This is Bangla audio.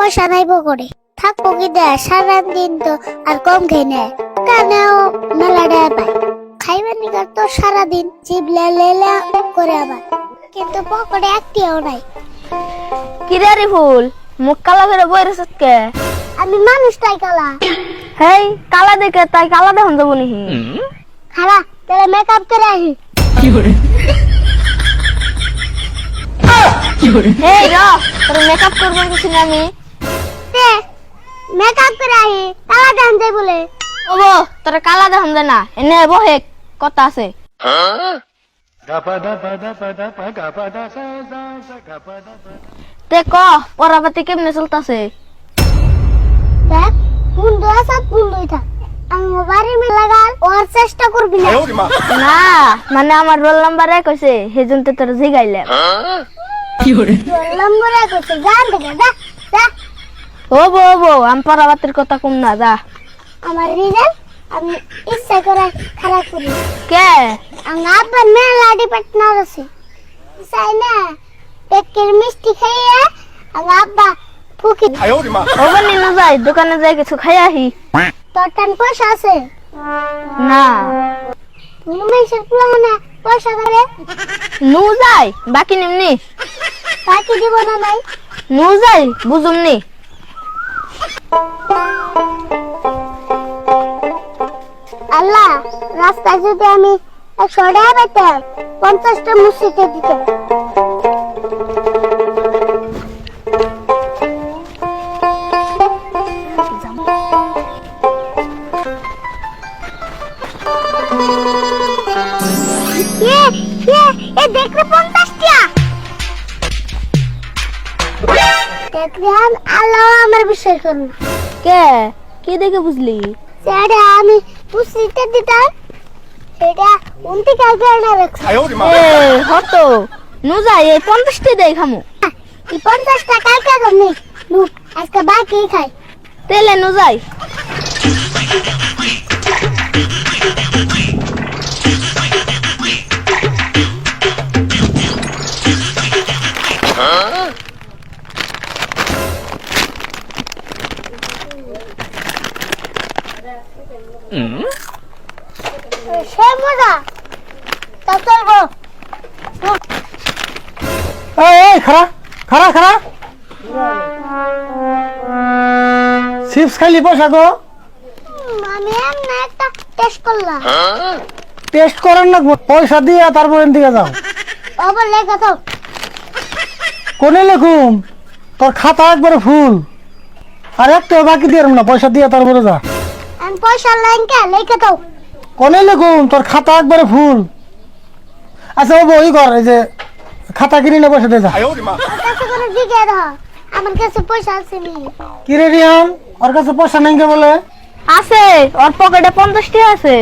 পয়সা নাইবো করে থাকবো কি দেয় সারাদিন তো আর কম খেয়ে নেয় কানেও মেলা দেয় পায় খাইবার নিকার তো সারাদিন চিবলা লেলা করে আবার কিন্তু পকেটে একটিও নাই। কিরে রে ফুল মুখ কালা করে বই রেছত কে? আমি মানুষটাই কালা। হেই কালা দেখে তাই কালা দেখুন যাবো নিহি। খালা তাহলে মেকআপ করে আসি। হেই র তোর মেকআপ করবো কিছু না আমি। মেকআপ করে আসি কালা দেন যাই বলে। ওবো তোর কালা দেখুন যায় না এনে বহে কথা আছে। তে ক পড়াপাতি কেমনে চলতেছে? দেখ বন্ধু আছে বন্ধুই থাক আমি বাড়ি মে লাগাল ওর চেষ্টা করবি না। না মানে আমার রোল নাম্বার 1 হইছে সেজন্য তো তোর জিগাইলাম। নম্বরে কইছে গান দেখে দা দা ওবো আমি পড়াপাতির কথা কম না যা। আমার রিজাল্ট আমি ইচ্ছা করে খারাপ করি কে আমার আব্বা মেলা ডিপার্টমেন্ট আছে চাই না পেকের মিষ্টি খাইয়া আমার আব্বা ফুকি ওবার নিয়ে যাই দোকানে যাই কিছু খাই আহি। তোর টান পয়সা আছে না মেসের পুলানে পয়সা করে নু যাই বাকি নিমনি বাকি দিব না নাই নু যাই বুঝুমনি। আল্লাহ রাস্তায় যদি আমি 100 টাকা পেতাম 50টা মুসিতে দিতাম। দেখলে 50 টাকা দেখলাম আল্লাহ আমার বিষয় করুন কে কি দেখে বুঝলি? সেটা আমি পুষিতে দিতাম সেটা উনতি কালকে না রাখছি এ হতো নু যাই এই 50টি দেই খামু। এই 50 টাকা কালকে করনি নু আজকে বাকি খাই তেলে নু যাই। সে মজা তা চলবো এই খারা খারা খারা চিপস খাইলি পয়সা গো আমি এমনি একটা টেস্ট করলাম টেস্ট করেন না পয়সা দিয়ে তারপর দিকে যাও আবার লেখা তো কোনে লেখুম তোর খাতা একবারে ফুল আর একটা বাকি দিয়ে না পয়সা দিয়ে তারপরে যা আমি পয়সা লাইনকে লেখা তো কোনে লেখুম তোর খাতা একবারে ফুল। আচ্ছা ও বই কর এই যে খাতা কিনে না পয়সা দিয়ে যা। ওর কাছে করে দিকে দাও আমার কাছে পয়সা আছে নি কি রে রিয়ান ওর কাছে পয়সা নেই কে বলে? আছে ওর পকেটে 50টি আছে।